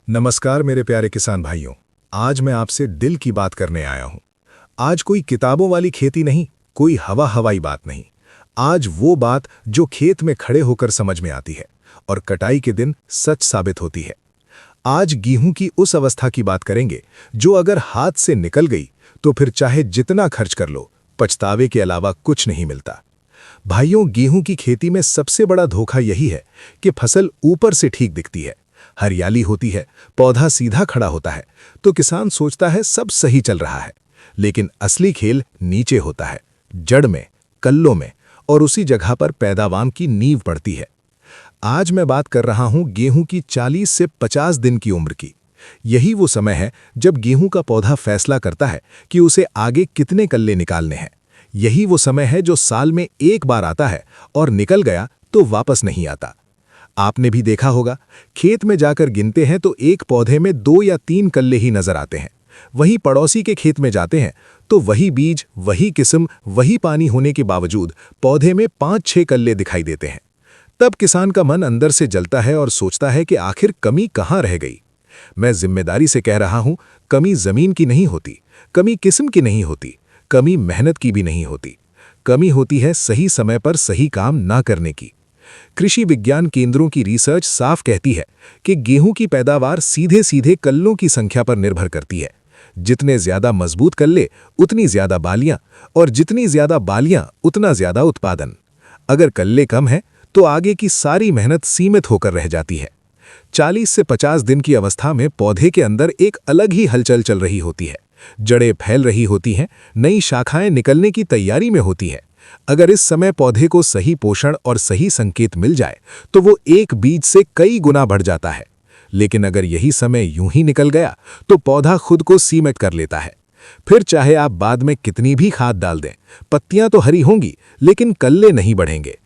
नमस्कार मेरे प्यारे किसान भाइयों। आज मैं आपसे दिल की बात करने आया हूं। आज कोई किताबों वाली खेती नहीं, कोई हवाई बात नहीं। आज वो बात जो खेत में खड़े होकर समझ में आती है और कटाई के दिन सच साबित होती है। आज गेहूं की उस अवस्था की बात करेंगे जो अगर हाथ से निकल गई तो फिर चाहे जितना खर्च कर लो, पछतावे के अलावा कुछ नहीं मिलता। भाइयों, गेहूं की खेती में सबसे बड़ा धोखा यही है कि फसल ऊपर से ठीक दिखती है, हरियाली होती है, पौधा सीधा खड़ा होता है, तो किसान सोचता है सब सही चल रहा है। लेकिन असली खेल नीचे होता है, जड़ में, कल्लों में, और उसी जगह पर पैदावार की नींव पड़ती है। आज मैं बात कर रहा हूं गेहूं की 40 से 50 दिन की उम्र की। यही वो समय है जब गेहूं का पौधा फैसला करता है कि उसे आगे कितने कल्ले निकालने हैं। यही वो समय है जो साल में एक बार आता है और निकल गया तो वापस नहीं आता। आपने भी देखा होगा, खेत में जाकर गिनते हैं तो एक पौधे में 2 या 3 कल्ले ही नजर आते हैं। वहीं पड़ोसी के खेत में जाते हैं तो वही बीज, वही किस्म, वही पानी होने के बावजूद पौधे में 5-6 कल्ले दिखाई देते हैं। तब किसान का मन अंदर से जलता है और सोचता है कि आखिर कमी कहाँ रह गई। मैं जिम्मेदारी से कह रहा हूं, कमी जमीन की नहीं होती, कमी किस्म की नहीं होती, कमी मेहनत की भी नहीं होती। कमी होती है सही समय पर सही काम ना करने की। कृषि विज्ञान केंद्रों की रिसर्च साफ कहती है कि गेहूं की पैदावार सीधे सीधे कल्लों की संख्या पर निर्भर करती है। जितने ज्यादा मजबूत कल्ले उतनी ज्यादा बालियां, और जितनी ज्यादा बालियां उतना ज्यादा उत्पादन। अगर कल्ले कम है तो आगे की सारी मेहनत सीमित होकर रह जाती है। 40 से 50 दिन की अवस्था में पौधे के अंदर एक अलग ही हलचल चल रही होती है। जड़ें फैल रही होती हैं, नई शाखाएं निकलने की तैयारी में होती है। अगर इस समय पौधे को सही पोषण और सही संकेत मिल जाए तो वो एक बीज से कई गुना बढ़ जाता है। लेकिन अगर यही समय यूं ही निकल गया तो पौधा खुद को सीमित कर लेता है। फिर चाहे आप बाद में कितनी भी खाद डाल दें, पत्तियां तो हरी होंगी लेकिन कल्ले नहीं बढ़ेंगे।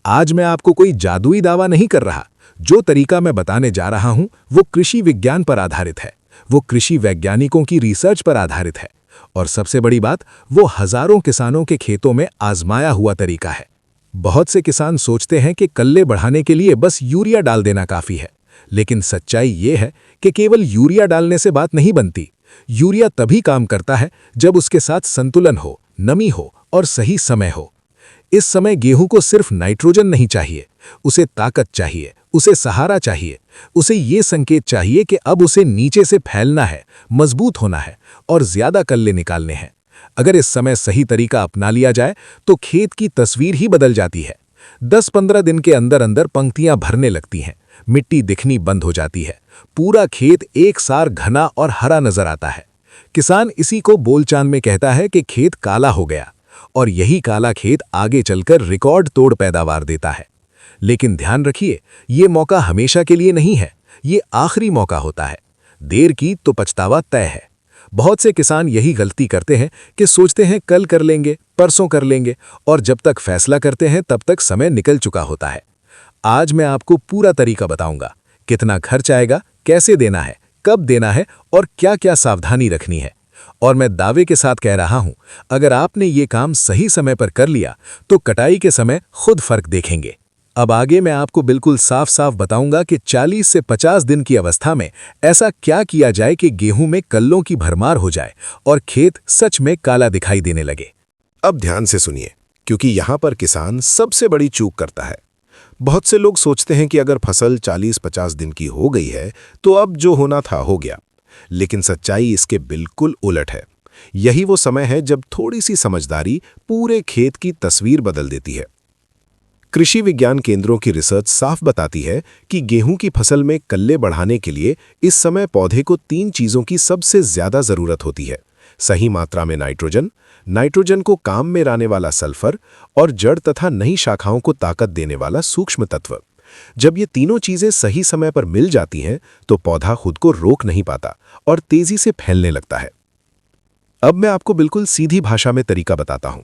आज मैं आपको कोई जादुई दावा नहीं कर रहा। जो तरीका मैं बताने जा रहा हूं वो कृषि विज्ञान पर आधारित है, वो कृषि वैज्ञानिकों की रिसर्च पर आधारित है, और सबसे बड़ी बात, वो हजारों किसानों के खेतों में आजमाया हुआ तरीका है। बहुत से किसान सोचते हैं कि कल्ले बढ़ाने के लिए बस यूरिया डाल देना काफी है, लेकिन सच्चाई ये है कि केवल यूरिया डालने से बात नहीं बनती। यूरिया तभी काम करता है जब उसके साथ संतुलन हो, नमी हो और सही समय हो। इस समय गेहूं को सिर्फ नाइट्रोजन नहीं चाहिए, उसे ताकत चाहिए, उसे सहारा चाहिए, उसे ये संकेत चाहिए कि अब उसे नीचे से फैलना है, मजबूत होना है और ज्यादा कल्ले निकालने हैं। अगर इस समय सही तरीका अपना लिया जाए तो खेत की तस्वीर ही बदल जाती है। 10-15 दिन के अंदर अंदर पंक्तियां भरने लगती हैं, मिट्टी दिखनी बंद हो जाती है, पूरा खेत एक सार घना और हरा नजर आता है। किसान इसी को बोलचाल में कहता है कि खेत काला हो गया, और यही काला खेत आगे चलकर रिकॉर्ड तोड़ पैदावार देता है। लेकिन ध्यान रखिए, ये मौका हमेशा के लिए नहीं है, ये आखिरी मौका होता है। देर की तो पछतावा तय है। बहुत से किसान यही गलती करते हैं कि सोचते हैं कल कर लेंगे, परसों कर लेंगे, और जब तक फैसला करते हैं तब तक समय निकल चुका होता है। आज मैं आपको पूरा तरीका बताऊंगा, कितना खर्च आएगा, कैसे देना है, कब देना है और क्या क्या सावधानी रखनी है। और मैं दावे के साथ कह रहा हूं, अगर आपने ये काम सही समय पर कर लिया तो कटाई के समय खुद फर्क देखेंगे। अब आगे मैं आपको बिल्कुल साफ साफ बताऊंगा कि 40 से 50 दिन की अवस्था में ऐसा क्या किया जाए कि गेहूं में कल्लों की भरमार हो जाए और खेत सच में काला दिखाई देने लगे। अब ध्यान से सुनिए, क्योंकि यहां पर किसान सबसे बड़ी चूक करता है। बहुत से लोग सोचते हैं कि अगर फसल 40-50 दिन की हो गई है तो अब जो होना था हो गया, लेकिन सच्चाई इसके बिल्कुल उलट है। यही वो समय है जब थोड़ी सी समझदारी पूरे खेत की तस्वीर बदल देती है। कृषि विज्ञान केंद्रों की रिसर्च साफ बताती है कि गेहूं की फसल में कल्ले बढ़ाने के लिए इस समय पौधे को 3 चीजों की सबसे ज्यादा जरूरत होती है: सही मात्रा में नाइट्रोजन, नाइट्रोजन को काम में लाने वाला सल्फर, और जड़ तथा नई शाखाओं को ताकत देने वाला सूक्ष्म तत्व। जब ये तीनों चीजें सही समय पर मिल जाती हैं तो पौधा खुद को रोक नहीं पाता और तेजी से फैलने लगता है। अब मैं आपको बिल्कुल सीधी भाषा में तरीका बताता हूं।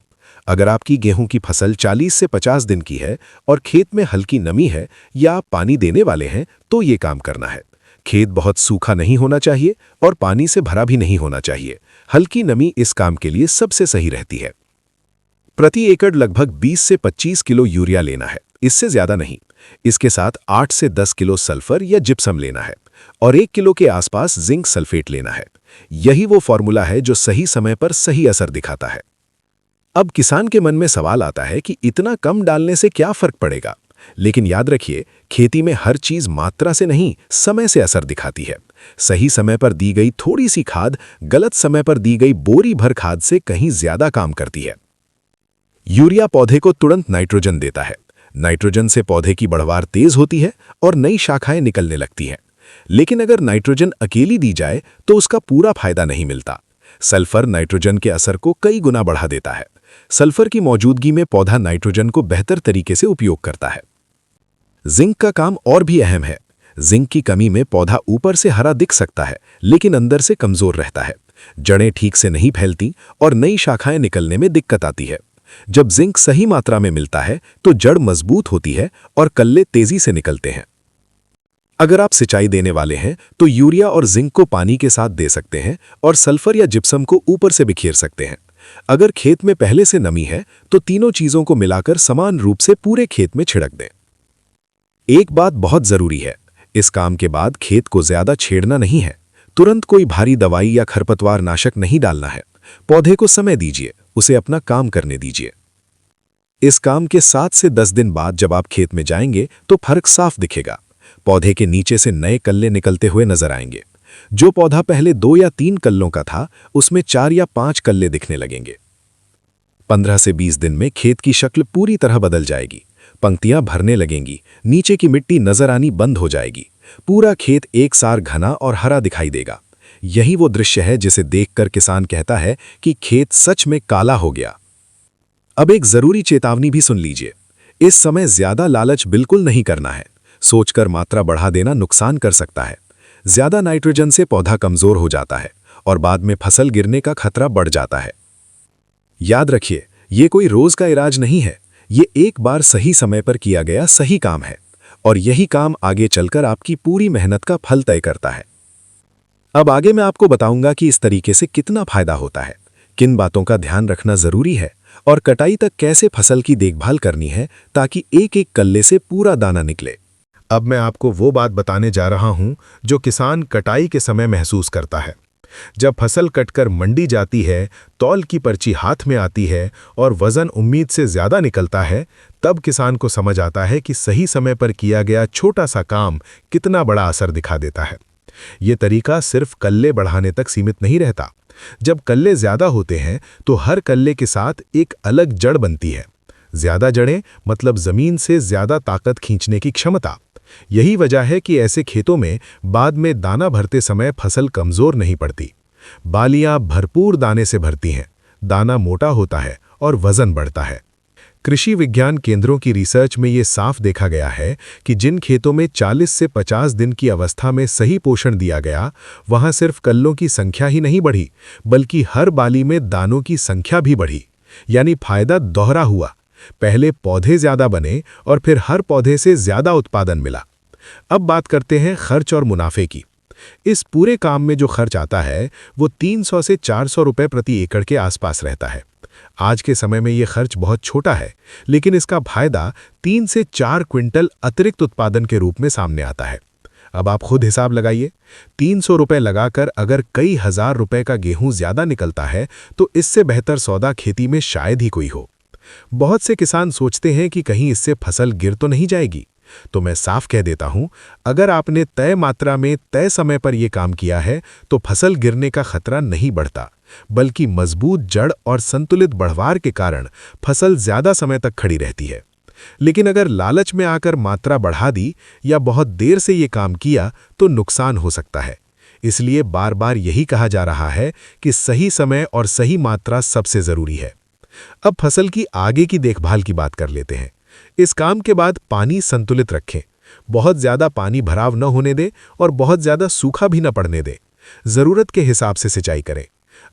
अगर आपकी गेहूं की फसल 40 से 50 दिन की है और खेत में हल्की नमी है या आप पानी देने वाले हैं तो ये काम करना है। खेत बहुत सूखा नहीं होना चाहिए और पानी से भरा भी नहीं होना चाहिए। हल्की नमी इस काम के लिए सबसे सही रहती है। प्रति एकड़ लगभग 20 से 25 किलो यूरिया लेना है। इससे ज्यादा नहीं। इसके साथ 8 से 10 किलो सल्फर या जिप्सम लेना है और 1 किलो के आसपास जिंक सल्फेट लेना है। यही वो फॉर्मूला है जो सही समय पर सही असर दिखाता है। अब किसान के मन में सवाल आता है कि इतना कम डालने से क्या फर्क पड़ेगा, लेकिन याद रखिए, खेती में हर चीज मात्रा से नहीं, समय से असर दिखाती है। सही समय पर दी गई थोड़ी सी खाद गलत समय पर दी गई बोरी भर खाद से कहीं ज्यादा काम करती है। यूरिया पौधे को तुरंत नाइट्रोजन देता है। नाइट्रोजन से पौधे की बढ़वार तेज होती है और नई शाखाएं निकलने लगती हैं। लेकिन अगर नाइट्रोजन अकेली दी जाए तो उसका पूरा फायदा नहीं मिलता। सल्फर नाइट्रोजन के असर को कई गुना बढ़ा देता है। सल्फर की मौजूदगी में पौधा नाइट्रोजन को बेहतर तरीके से उपयोग करता है। जिंक का काम और भी अहम है। जिंक की कमी में पौधा ऊपर से हरा दिख सकता है, लेकिन अंदर से कमजोर रहता है। जड़ें ठीक से नहीं फैलती और नई शाखाएं निकलने में दिक्कत आती है। जब जिंक सही मात्रा में मिलता है तो जड़ मजबूत होती है और कल्ले तेजी से निकलते हैं। अगर आप सिंचाई देने वाले हैं तो यूरिया और जिंक को पानी के साथ दे सकते हैं और सल्फर या जिप्सम को ऊपर से बिखेर सकते हैं। अगर खेत में पहले से नमी है तो तीनों चीजों को मिलाकर समान रूप से पूरे खेत में छिड़क दें। एक बात बहुत जरूरी है, इस काम के बाद खेत को ज्यादा छेड़ना नहीं है। तुरंत कोई भारी दवाई या खरपतवार नाशक नहीं डालना है। पौधे को समय दीजिए, उसे अपना काम करने दीजिए। इस काम के 7 से 10 दिन बाद जब आप खेत में जाएंगे तो फर्क साफ दिखेगा। पौधे के नीचे से नए कल्ले निकलते हुए नजर आएंगे। जो पौधा पहले 2 या 3 कल्लों का था, उसमें 4 या 5 कल्ले दिखने लगेंगे। 15 से 20 दिन में खेत की शक्ल पूरी तरह बदल जाएगी। पंक्तियां भरने लगेंगी, नीचे की मिट्टी नजर आनी बंद हो जाएगी। पूरा खेत एक सार घना और हरा दिखाई देगा। यही वो दृश्य है जिसे देखकर किसान कहता है कि खेत सच में काला हो गया। अब एक जरूरी चेतावनी भी सुन लीजिए। इस समय ज्यादा लालच बिल्कुल नहीं करना है। सोचकर मात्रा बढ़ा देना नुकसान कर सकता है। ज्यादा नाइट्रोजन से पौधा कमजोर हो जाता है और बाद में फसल गिरने का खतरा बढ़ जाता है। याद रखिए, ये कोई रोज का इलाज नहीं है। ये एक बार सही समय पर किया गया सही काम है और यही काम आगे चलकर आपकी पूरी मेहनत का फल तय करता है। अब आगे मैं आपको बताऊंगा कि इस तरीके से कितना फायदा होता है, किन बातों का ध्यान रखना जरूरी है और कटाई तक कैसे फसल की देखभाल करनी है ताकि एक एक कल्ले से पूरा दाना निकले। अब मैं आपको वो बात बताने जा रहा हूं जो किसान कटाई के समय महसूस करता है। जब फसल कटकर मंडी जाती है, तौल की पर्ची हाथ में आती है और वजन उम्मीद से ज्यादा निकलता है, तब किसान को समझ आता है कि सही समय पर किया गया छोटा सा काम कितना बड़ा असर दिखा देता है। ये तरीका सिर्फ कल्ले बढ़ाने तक सीमित नहीं रहता। जब कल्ले ज्यादा होते हैं तो हर कल्ले के साथ एक अलग जड़ बनती है। ज्यादा जड़ें मतलब जमीन से ज्यादा ताकत खींचने की क्षमता। यही वजह है कि ऐसे खेतों में बाद में दाना भरते समय फसल कमजोर नहीं पड़ती। बालियां भरपूर दाने से भरती हैं, दाना मोटा होता है और वजन बढ़ता है। कृषि विज्ञान केंद्रों की रिसर्च में ये साफ देखा गया है कि जिन खेतों में 40 से 50 दिन की अवस्था में सही पोषण दिया गया, वहां सिर्फ कल्लों की संख्या ही नहीं बढ़ी, बल्कि हर बाली में दानों की संख्या भी बढ़ी। यानी फायदा दोहरा हुआ। पहले पौधे ज्यादा बने और फिर हर पौधे से ज्यादा उत्पादन मिला। अब बात करते हैं खर्च और मुनाफे की। इस पूरे काम में जो खर्च आता है वो 300 से 400 रुपए प्रति एकड़ के आसपास रहता है। आज के समय में ये खर्च बहुत छोटा है, लेकिन इसका फायदा 3 से 4 क्विंटल अतिरिक्त उत्पादन के रूप में सामने आता है। अब आप खुद हिसाब लगाइए, 300 रुपए लगाकर अगर कई हजार रुपए का गेहूं ज्यादा निकलता है तो इससे बेहतर सौदा खेती में शायद ही कोई हो। बहुत से किसान सोचते हैं कि कहीं इससे फसल गिर तो नहीं जाएगी। तो मैं साफ कह देता हूं, अगर आपने तय मात्रा में तय समय पर यह काम किया है तो फसल गिरने का खतरा नहीं बढ़ता, बल्कि मजबूत जड़ और संतुलित बढ़वार के कारण फसल ज्यादा समय तक खड़ी रहती है। लेकिन अगर लालच में आकर मात्रा बढ़ा दी या बहुत देर से ये काम किया तो नुकसान हो सकता है। इसलिए बार बार यही कहा जा रहा है कि सही समय और सही मात्रा सबसे जरूरी है। अब फसल की आगे की देखभाल की बात कर लेते हैं। इस काम के बाद पानी संतुलित रखें। बहुत ज्यादा पानी भराव न होने दें और बहुत ज्यादा सूखा भी न पड़ने दें। जरूरत के हिसाब से सिंचाई करें।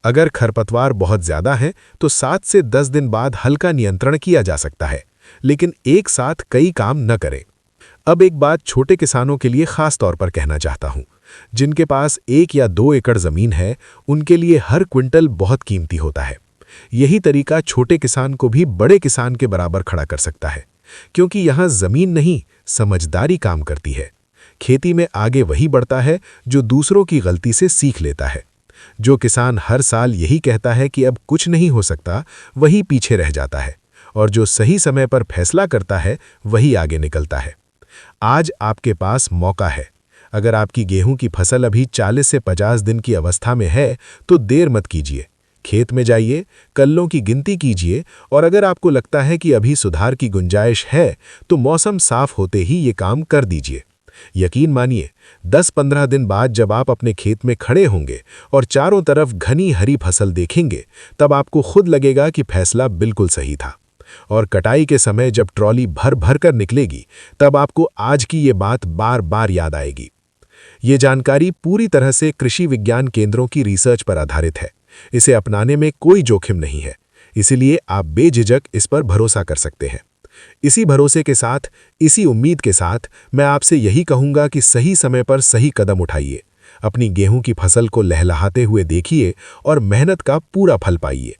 अगर खरपतवार बहुत ज्यादा है तो 7 से 10 दिन बाद हल्का नियंत्रण किया जा सकता है, लेकिन एक साथ कई काम न करें। अब एक बात छोटे किसानों के लिए खास तौर पर कहना चाहता हूं। जिनके पास 1 या 2 एकड़ जमीन है, उनके लिए हर क्विंटल बहुत कीमती होता है। यही तरीका छोटे किसान को भी बड़े किसान के बराबर खड़ा कर सकता है। क्योंकि यहाँ जमीन नहीं, समझदारी काम करती है। खेती में आगे वही बढ़ता है जो दूसरों की गलती से सीख लेता है। जो किसान हर साल यही कहता है कि अब कुछ नहीं हो सकता, वही पीछे रह जाता है, और जो सही समय पर फैसला करता है वही आगे निकलता है। आज आपके पास मौका है। अगर आपकी गेहूं की फसल अभी 40 से 50 दिन की अवस्था में है तो देर मत कीजिए। खेत में जाइए, कल्लों की गिनती कीजिए, और अगर आपको लगता है कि अभी सुधार की गुंजाइश है तो मौसम साफ होते ही ये काम कर दीजिए। यकीन मानिए, 10-15 दिन बाद जब आप अपने खेत में खड़े होंगे और चारों तरफ घनी हरी फसल देखेंगे, तब आपको खुद लगेगा कि फैसला बिल्कुल सही था। और कटाई के समय जब ट्रॉली भर भर कर निकलेगी, तब आपको आज की ये बात बार बार याद आएगी। ये जानकारी पूरी तरह से कृषि विज्ञान केंद्रों की रिसर्च पर आधारित है। इसे अपनाने में कोई जोखिम नहीं है, इसलिए आप बेझिझक इस पर भरोसा कर सकते हैं। इसी भरोसे के साथ, इसी उम्मीद के साथ मैं आपसे यही कहूंगा कि सही समय पर सही कदम उठाइए। अपनी गेहूं की फसल को लहलहाते हुए देखिए और मेहनत का पूरा फल पाइए।